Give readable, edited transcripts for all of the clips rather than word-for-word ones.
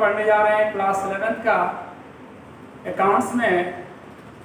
पढ़ने जा रहे हैं क्लास 11 का अकाउंट्स में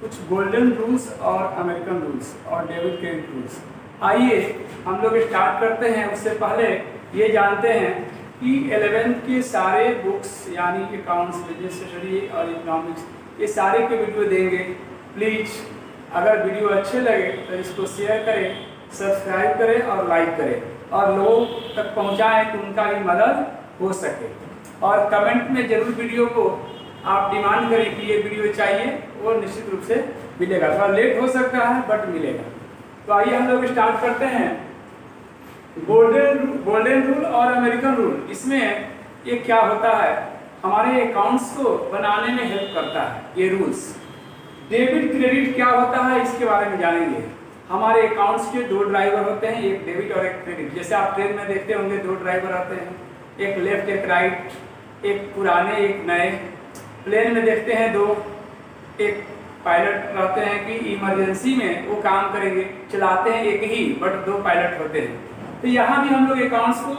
कुछ गोल्डन रूल्स और अमेरिकन रूल्स और डेबिट क्रेडिट रूल्स। आइए हम लोग स्टार्ट करते हैं। उससे पहले ये जानते हैं कि 11th के सारे बुक्स यानी अकाउंट्स, बिजनेस स्टडी और इकोनॉमिक्स ये सारे के वीडियो देंगे। प्लीज़ अगर वीडियो अच्छे लगे तो इसको शेयर करें, सब्सक्राइब करें और लाइक करें और लोगों तक पहुंचाएं कि उनका भी मदद हो सके। और कमेंट में जरूर वीडियो को आप डिमांड करें कि ये वीडियो चाहिए, वो निश्चित रूप से मिलेगा। थोड़ा लेट हो सकता है बट मिलेगा। तो आइए हम लोग स्टार्ट करते हैं। गोल्डन रूल और अमेरिकन रूल, इसमें ये क्या होता है, हमारे अकाउंट्स को बनाने में हेल्प करता है ये रूल्स। डेबिट क्रेडिट क्या होता है इसके बारे में जानेंगे। हमारे अकाउंट्स के दो ड्राइवर होते हैं, एक डेबिट और एक क्रेडिट। जैसे आप ट्रेन में देखते होंगे दो ड्राइवर आते हैं, एक लेफ्ट एक राइट, एक पुराने एक नए। प्लेन में देखते हैं दो, एक पायलट रहते हैं कि इमरजेंसी में वो काम करेंगे, चलाते हैं एक ही बट दो पायलट होते हैं। तो यहाँ भी हम लोग अकाउंट्स को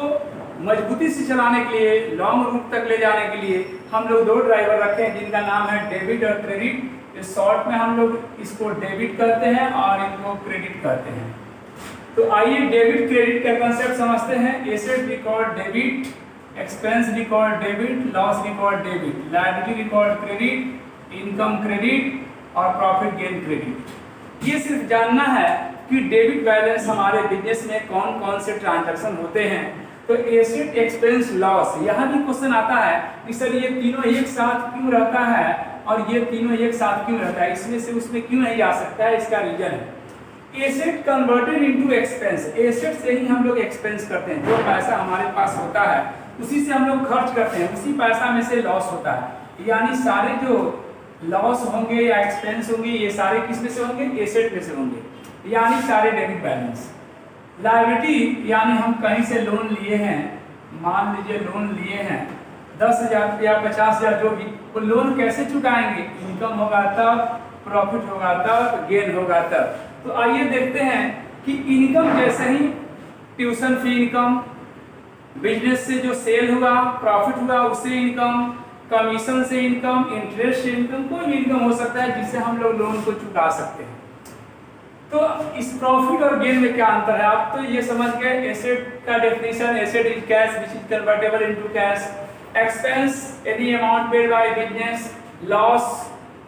मजबूती से चलाने के लिए, लॉन्ग रूट तक ले जाने के लिए हम लोग दो ड्राइवर रखे हैं जिनका नाम है डेबिट और क्रेडिट। शॉर्ट में हम लोग इसको डेबिट करते हैं और इनको क्रेडिट करते हैं। तो आइए डेबिट क्रेडिट का कंसेप्ट समझते हैं। Asset record debit, expense record debit, loss record debit, liability record credit, income credit और प्रॉफिट गेन क्रेडिट। ये सिर्फ जानना है कि डेबिट बैलेंस हमारे बिजनेस में कौन कौन से ट्रांजैक्शन होते हैं। तो एसेट, एक्सपेंस, लॉस, यहाँ भी क्वेश्चन आता है कि सर ये तीनों एक साथ क्यों रहता है और ये तीनों एक साथ क्यों रहता है, इसमें से उसमें क्यों नहीं जा सकता है। इसका रीजन है asset converted into expense. Asset से ही हम लोग एक्सपेंस करते हैं, जो पैसा हमारे पास होता है उसी से हम लोग खर्च करते हैं, उसी पैसा में से लॉस होता है। यानी सारे जो लॉस होंगे या एक्सपेंस होंगे ये सारे किस में से होंगे, एसेट में से होंगे, यानी सारे डेबिट बैलेंस। लायबिलिटी यानी हम कहीं से लोन लिए हैं, मान लीजिए लोन लिए हैं 10,000 या 50,000 जो भी, वो लोन कैसे चुकाएंगे, इनकम होगा तब, प्रॉफिट होगा तब, गेन होगा तब। तो आइए देखते हैं कि इनकम जैसे ही ट्यूशन फी इनकम, बिजनेस से जो सेल हुआ, प्रॉफिट हुआ उससे इनकम, कमीशन से इनकम, इंटरेस्ट से इनकम, कोई भी इनकम हो सकता है जिससे हम लोग लोन को चुका सकते हैं। तो इस प्रॉफिट और गेन में क्या अंतर है, आप तो ये समझ गए। एसेट का definition, asset is cash which is convertible into cash. Expense any amount paid by business. Loss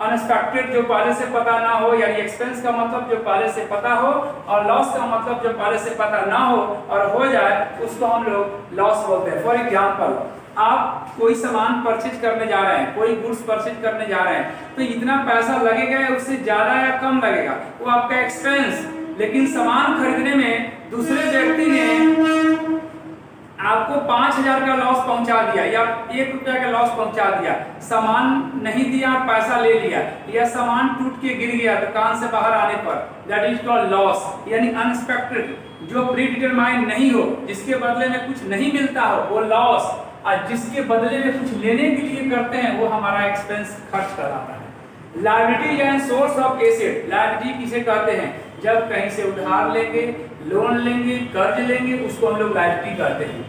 unexpected, जो पहले से पता ना हो, यानी एक्सपेंस का मतलब जो पहले से पता हो और लॉस का मतलब जो पहले से पता ना हो और हो जाए उसको हम लोग लॉस बोलते हैं। फॉर एग्जांपल, आप कोई सामान परचेज करने जा रहे हैं, कोई गुड्स परचेज करने जा रहे हैं, तो इतना पैसा लगेगा या उससे ज्यादा या कम लगेगा, वो आपका एक्सपेंस। लेकिन सामान खरीदने में दूसरे व्यक्ति ने आपको 5,000 का लॉस पहुंचा दिया या 1 रुपया का लॉस पहुंचा दिया, सामान नहीं दिया, पैसा ले लिया, या सामान टूट के गिर गया दुकान से बाहर आने पर, दैट इज कॉल्ड लॉस। यानी अनएक्सपेक्टेड, जो प्री डिटरमाइंड नहीं हो, जिसके बदले में कुछ नहीं मिलता हो, वो लॉस। और जिसके बदले में कुछ लेने के लिए करते हैं वो हमारा एक्सपेंस, खर्च कहलाता है। लायबिलिटी या सोर्स ऑफ एसेट, लायबिलिटी किसे कहते हैं, जब कहीं से उधार लेंगे, लोन लेंगे, कर्ज लेंगे, उसको हम लोग लायबिलिटी कहते हैं।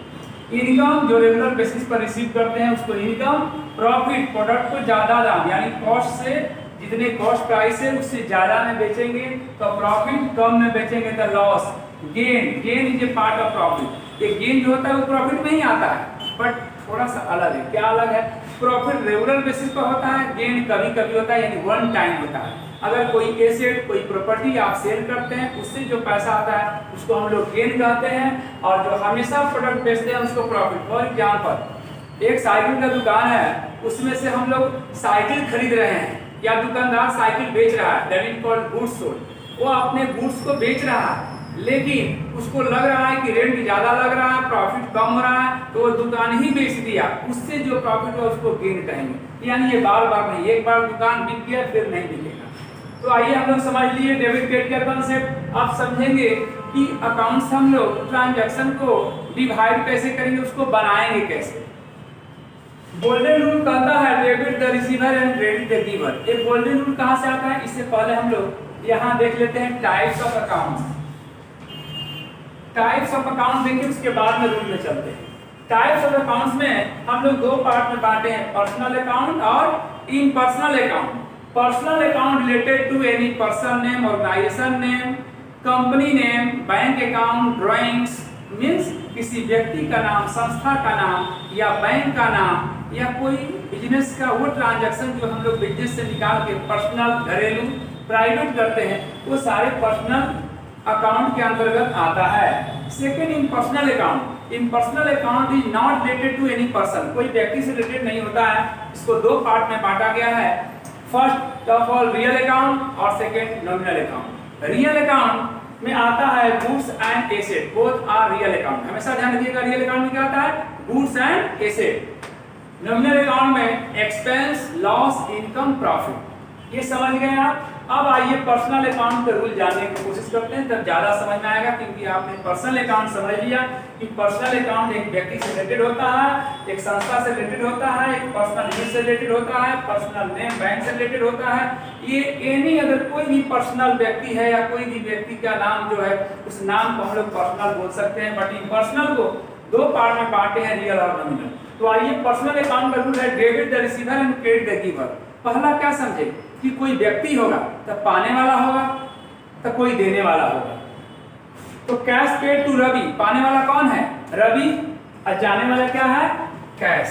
इनकम, जो रेगुलर बेसिस पर रिसीव करते हैं उसको इनकम। प्रॉफिट, प्रोडक्ट को ज्यादा दाम यानी कॉस्ट से, जितने कॉस्ट प्राइस है उससे ज्यादा में बेचेंगे तो प्रॉफिट, कम में बेचेंगे तो loss. Gain, gain is a part of profit. ये गेन जो होता है वो प्रॉफिट में ही आता है बट थोड़ा सा अलग है। क्या अलग है, प्रॉफिट रेगुलर बेसिस पर होता है, गेन कभी कभी होता है, यानी वन टाइम होता है। अगर कोई एसेट, कोई प्रॉपर्टी आप सेल करते हैं, उससे जो पैसा आता है उसको हम लोग गेन कहते हैं, और जो हमेशा प्रोडक्ट बेचते हैं उसको प्रॉफिट। फॉर एग्जांपल, एक साइकिल का दुकान है, उसमें से हम लोग साइकिल खरीद रहे हैं या दुकानदार साइकिल बेच रहा है, that is called goods sold. वो अपने गुड्स को बेच रहा है लेकिन उसको लग रहा है कि रेंट ज्यादा लग रहा है, प्रॉफिट कम हो रहा है, तो वो दुकान ही बेच दिया, उससे जो प्रॉफिट हो उसको गेन कहेंगे। यानी ये बार बार नहीं, एक बार दुकान बिक गया फिर नहीं बिकेगा। तो आइए हम लोग समझ लिए डेबिट क्रेडिट का कंसेप्ट। आप समझेंगे कि अकाउंट्स हम लोग ट्रांजैक्शन को डिवाइड कैसे करेंगे, उसको बनाएंगे कैसे। गोल्डन रूल कहता है debit the receiver and credit the giver. ये गोल्डन रूल कहाँ से आता है, इससे पहले हम लोग यहाँ देख लेते हैं types of accounts. Types of account देखिए, उसके बाद में रूल में चलते हैं। टाइप्स ऑफ अकाउंट्स में हम लोग दो पार्ट में बांटे हैं, पर्सनल अकाउंट और impersonal account. Personal account related to any person name, organisation name, company name, bank account, drawings means किसी व्यक्ति का नाम, संस्था का नाम या बैंक का नाम या कोई बिजनेस का वो ट्रांजैक्शन जो हम लोग बिजनेस से निकाल के पर्सनल, घरेलू, प्राइवेट करते हैं, वो सारे पर्सनल अकाउंट के अंतर्गत आता है। Second, impersonal account. Impersonal account is not related to any person, कोई व्यक्ति से रिलेटेड नहीं होता है। इसको दो पार्ट में बांटा गया है। First of all real account और second nominal account. Real account में आता है goods and asset, both are real account. हमेशा ध्यान रखिएगा रियल अकाउंट में क्या आता है, goods and asset. Nominal account में एक्सपेंस, लॉस, इनकम, प्रॉफिट। ये समझ गए आप। अब आइए पर्सनल अकाउंट के रूल जानने की कोशिश करते हैं, तब ज्यादा समझ में आएगा, क्योंकि आपने पर्सनल अकाउंट समझ लिया कि पर्सनल अकाउंट एक व्यक्ति से रिलेटेड होता है, एक संस्था से रिलेटेड होता है, एक पर्सनल यूज से रिलेटेड होता है, पर्सनल नेम बैंक से रिलेटेड होता है। ये एनी अगर कोई भी पर्सनल व्यक्ति है या कोई भी व्यक्ति का नाम जो है उस नाम को हम लोग पर्सनल बोल सकते हैं। बट पर्सनल को दो पार्ट में बांटे हैं, रियल और नॉमिनल। तो आइए पर्सनल अकाउंट का रूल है debit the receiver and credit the giver. पहला क्या समझे कि कोई व्यक्ति होगा तब पाने वाला होगा, तब कोई देने वाला होगा। तो कैश पेड टू रवि, पाने वाला कौन है, रवि, और जाने वाला क्या है, कैश।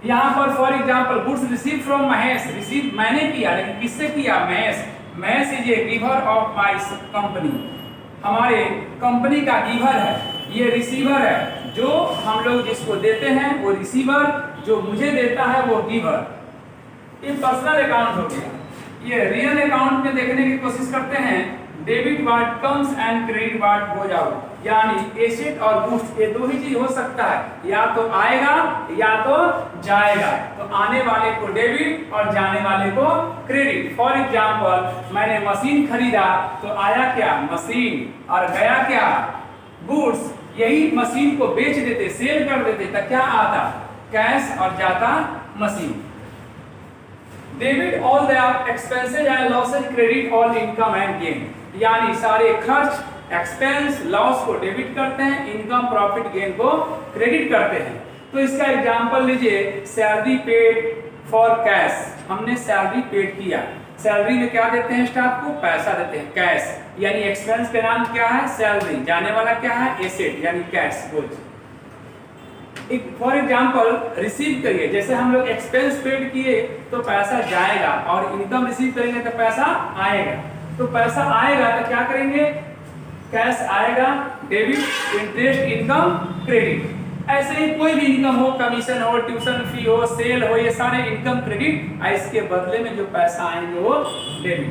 यहाँ पर for example goods receive from Mahesh, receive मैंने किया, लेकिन किससे किया, Mahesh. Mahesh is a giver of my company, हमारे कंपनी का गिवर है। ये रिसीवर है, जो हम लोग जिसको देते हैं वो रिसीवर, जो मुझे देता है वो गिवर। ये पर्सनल अकाउंट हो गया। ये रियल अकाउंट में देखने की कोशिश करते हैं, debit what comes and credit what goes out, यानी एसेट और गुड्स, ये दो ही चीज हो सकता है, या तो आएगा या तो जाएगा। तो आने वाले को डेबिट और जाने वाले को क्रेडिट। फॉर एग्जांपल मैंने मशीन खरीदा तो आया क्या, मशीन, और गया क्या, गुड्स। यही मशीन को बेच देते, सेल कर देते, तो क्या आता, कैश, और जाता machine. Debit all the expenses and losses, credit all income and gain, यानी सारे खर्च, एक्सपेंस, लॉस को डेबिट करते हैं, इनकम, प्रॉफिट, गेन को क्रेडिट करते हैं। तो इसका एग्जांपल लीजिए, सैलरी पेड फॉर कैश, हमने सैलरी पेड किया। सैलरी में क्या देते हैं स्टाफ को, पैसा देते हैं, कैश, यानी एक्सपेंस का नाम क्या है, सैलरी, जाने वाला क्या है, एसेट, यानी कैश, गुड्स। एक फॉर एग्जांपल रिसीव करिए, जैसे हम लोग एक्सपेंस पेड किए तो पैसा जाएगा, और इनकम रिसीव करेंगे तो पैसा आएगा। तो पैसा आएगा तो क्या करेंगे, कैश आएगा, डेबिट, इंटरेस्ट, इनकम, क्रेडिट। ऐसे ही कोई भी इनकम हो, कमीशन हो, ट्यूशन फी हो, सेल हो, ये सारे इनकम, क्रेडिट, और इसके बदले में जो पैसा आएंगे वो डेबिट।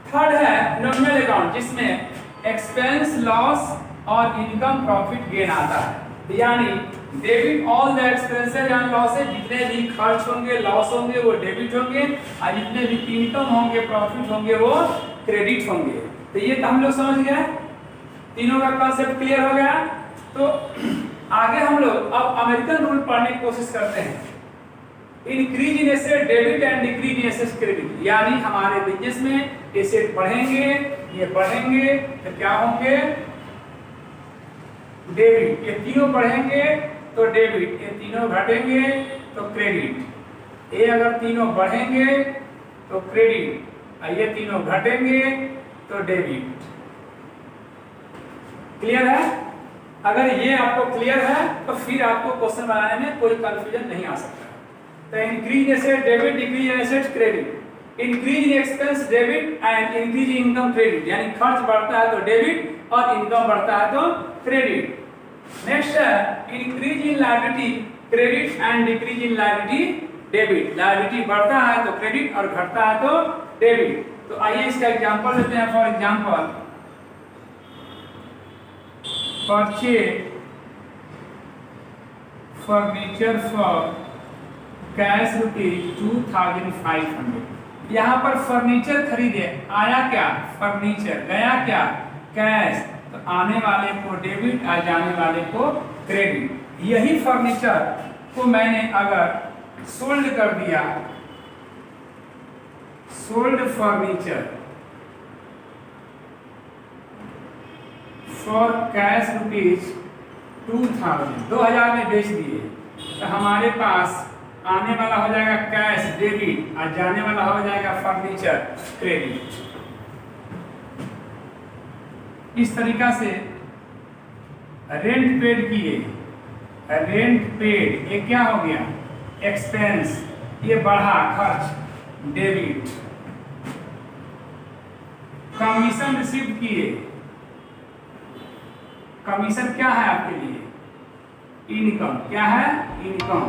थर्ड है नॉमिनल अकाउंट, जिसमें एक्सपेंस, लॉस और इनकम, प्रॉफिट, गेन आता है। यानी debit all the expenses and losses, जितने भी खर्च होंगे, लॉस होंगे वो डेबिट होंगे, और जितने भी इनकम होंगे, प्रॉफिट होंगे वो क्रेडिट होंगे। तो ये तो हम लोग समझ गए, तीनों का कॉन्सेप्ट क्लियर हो गया। तो आगे हम लोग अब अमेरिकन रूल पढ़ने की कोशिश करते हैं। Increase in asset debit and decrease in asset credit, यानी हमारे बिजनेस में एसेट बढ़ेंगे, ये बढ़ेंगे तो क्या होंगे, डेबिट, ये तीनों बढ़ेंगे तो डेबिट, ये तीनों घटेंगे तो क्रेडिट। ये अगर तीनों बढ़ेंगे तो क्रेडिट, और ये तीनों घटेंगे तो डेबिट। क्लियर है? अगर ये आपको क्लियर है तो फिर आपको क्वेश्चन बनाने में कोई कंफ्यूजन नहीं आ सकता। तो increase asset debit, decrease in asset credit. Increase in expense debit and increase in income credit, यानी खर्च बढ़ता है तो डेबिट और इनकम बढ़ता है तो क्रेडिट। नेक्स्ट है increase in liability credit and decrease in liability debit, liability बढ़ता है तो क्रेडिट और घटता है तो डेबिट। तो आइए इसका एग्जांपल लेते हैं। For example purchase furniture for cash ₹2500। यहाँ पर फर्नीचर खरीदे, आया क्या, फर्नीचर, गया क्या, कैश। तो आने वाले को डेबिट और जाने वाले को क्रेडिट। यही फर्नीचर को मैंने अगर सोल्ड कर दिया, सोल्ड फर्नीचर फॉर कैश 2000 में बेच दिए तो हमारे पास आने वाला हो जाएगा कैश डेबिट और जाने वाला हो जाएगा फर्नीचर क्रेडिट। इस तरीका से रेंट पेड किए, रेंट पेड ये क्या हो गया एक्सपेंस, ये बढ़ा खर्च डेबिट। कमीशन रिसीव किए, कमीशन क्या है आपके लिए इनकम, क्या है इनकम।